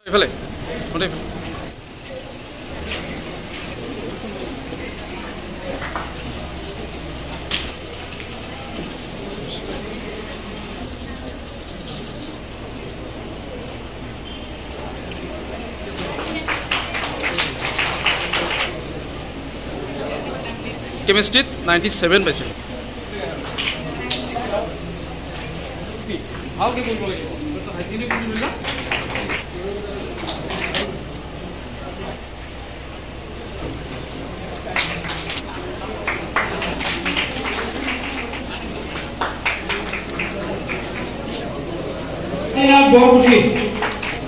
এইফালে কেমিষ্ট্ৰিত 97 পাইছে। ভালকৈ কৰিব লাগিব হাইজেনিক কৰিব না।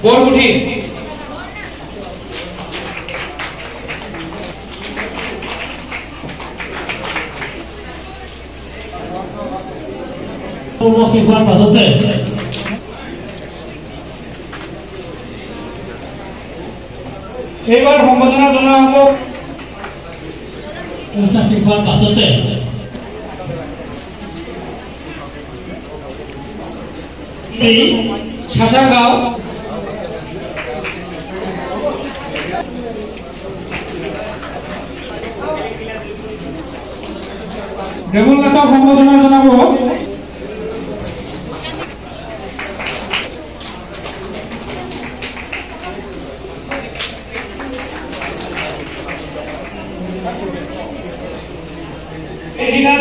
বৰগুঠি পূৰ্বশিক্ষাৰ পাছতে এইবাৰ সম্বোধনা জনোৱা হ'ব। শিক্ষাৰ পাছতে শাসাগাঁও দেৱলনাথক সম্বোধনা জনাব।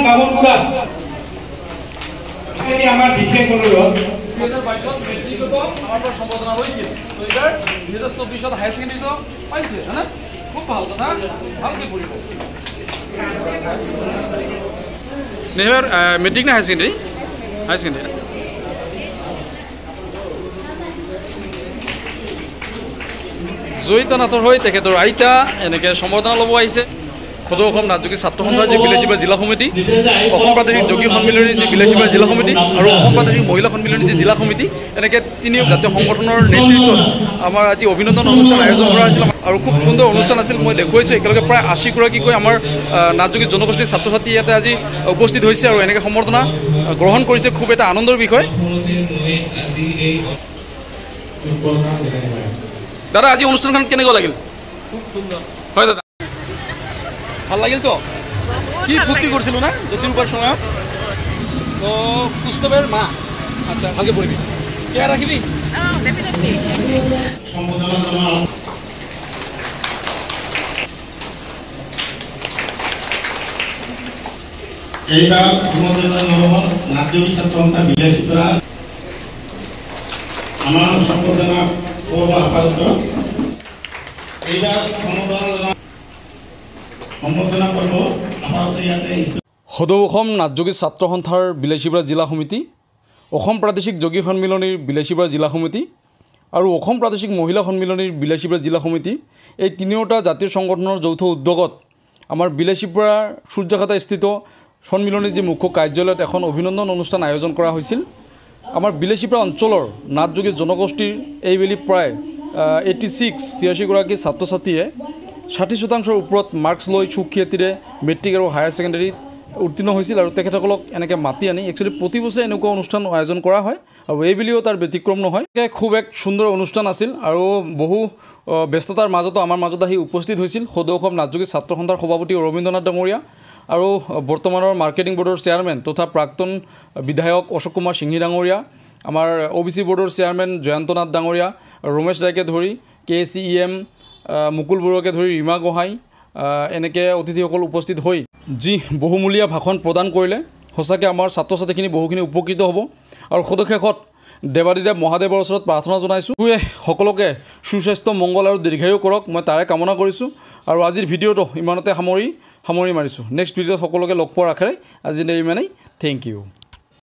বাবুলপুরা আমার বিশেষ অনুরোধ 2022 মেট্রিকতো আমার পর সম্বোধনা হয়েছিল, তো এবার 2024 হায়ার সেকেন্ডারি তো পাইছে, হ্যাঁ খুব ভালো কথা, ভালকে পড়িব। এবার মেট্রিক না higher secondary? Higher secondary. Joyita নাথৰ হৈ তেখেতৰ আইতা এনেকৈ সম্বৰ্ধনা ল'ব আহিছে। সদৌ অসম নাটযোগী ছাত্ৰ সন্থাৰ যি বিলাসীবাৰ জিলা সমিতি, অসম প্ৰাদেশিক যোগী সন্মিলনীৰ যি বিলাসীবাৰ জিলা সমিতি আৰু অসম প্ৰাদেশিক মহিলা সন্মিলনীৰ যি জিলা সমিতি, এনেকৈ তিনিও জাতীয় সংগঠনৰ নেতৃত্বত আমাৰ আজি অভিনন্দন অনুষ্ঠান আয়োজন কৰা হৈছিল আৰু খুব সুন্দৰ অনুষ্ঠান আছিল। মই দেখুৱাইছোঁ একেলগে প্ৰায় 80 গৰাকীকৈ আমাৰ নাটযোগী জনগোষ্ঠীৰ ছাত্ৰ ছাত্ৰী ইয়াতে আজি উপস্থিত হৈছে আৰু এনেকৈ সম্বৰ্ধনা গ্ৰহণ কৰিছে। খুব এটা আনন্দৰ বিষয়। দাদা আজি অনুষ্ঠানখন কেনেকুৱা লাগিল? খুব সুন্দৰ হয় দাদা, ভাল লাগিল তো? কি ফূৰ্তি কৰিছিলোঁ না জ্যোতিৰূপাৰ সময়ত। তো কুষ্ণবেৰ মা, আচ্ছা ভালকৈ পঢ়িবি, কেয়াৰ ৰাখিবি। এইবাৰ নাটযোগী ছাত্ৰ সন্থা বিলাসীপাৰা আমাৰ সম্বোধনা পূৰ্ব আপাতত এইবাৰ সম্বোধনা পৰ্ব আপাতত ইয়াতে সদৌ অসম নাটযোগী ছাত্ৰ সন্থাৰ বিলাসীপাৰা জিলা সমিতি, অসম প্ৰাদেশিক যোগী সন্মিলনীৰ বিলাসীপাৰা জিলা সমিতি আৰু অসম প্ৰাদেশিক মহিলা সন্মিলনীৰ বিলাসীপাৰা জিলা সমিতি, এই তিনিওটা জাতীয় সংগঠনৰ যৌথ উদ্যোগত আমাৰ বিলাসীপাৰা সূৰ্যাঘাটাস্থিত সন্মিলনীৰ যি মুখ্য কাৰ্যালয়ত এখন অভিনন্দন অনুষ্ঠান আয়োজন কৰা হৈছিল। আমাৰ বিলাসীপাৰা অঞ্চলৰ নাটযোগী জনগোষ্ঠীৰ এইবেলি প্ৰায় 86 গৰাকী ছাত্ৰ ছাত্ৰীয়ে 60% ওপৰত মাৰ্কছ লৈ সুখ্যাতিৰে মেট্ৰিক আৰু হায়াৰ ছেকেণ্ডেৰীত উত্তীৰ্ণ হৈছিল আৰু তেখেতসকলক এনেকৈ মাতি আনি একচুৱেলি প্ৰতি বছৰে এনেকুৱা অনুষ্ঠান আয়োজন কৰা হয় আৰু এইবেলিও তাৰ ব্যতিক্ৰম নহয়। খুব এক সুন্দৰ অনুষ্ঠান আছিল আৰু বহু ব্যস্ততাৰ মাজতো আমাৰ মাজত আহি উপস্থিত হৈছিল সদৌ অসম নাটযোগী ছাত্ৰ সন্থাৰ সভাপতি ৰবীন্দ্ৰনাথ ডাঙৰীয়া আৰু বৰ্তমানৰ মাৰ্কেটিং বোৰ্ডৰ চেয়াৰমেন তথা প্ৰাক্তন বিধায়ক অশোক কুমাৰ সিংহী ডাঙৰীয়া, আমাৰ OBC বোৰ্ডৰ চেয়াৰমেন জয়ন্ত নাথ ডাঙৰীয়া, ৰমেশ ৰায়কে ধৰি KCEM মুকুল বৰুৱাকে ধৰি ৰীমা গোহাঁই, এনেকৈ অতিথিসকল উপস্থিত হৈ যি বহুমূলীয়া ভাষণ প্ৰদান কৰিলে। সঁচাকৈ আমাৰ ছাত্ৰ ছাত্ৰীখিনি বহুখিনি উপকৃত হ'ব আৰু সদশেষত দেৱাদিদেৱ মহাদেৱৰ ওচৰত প্ৰাৰ্থনা জনাইছোঁ সকলোকে সুস্বাস্থ্য মংগল আৰু দীৰ্ঘায়ু কৰক, মই তাৰে কামনা কৰিছোঁ। আৰু আজিৰ ভিডিঅ'টো ইমানতে সামৰি মাৰিছোঁ। নেক্সট ভিডিঅ'ত সকলোকে লগ পোৱাৰ আশাৰে আজি ইমানেই। Thank U.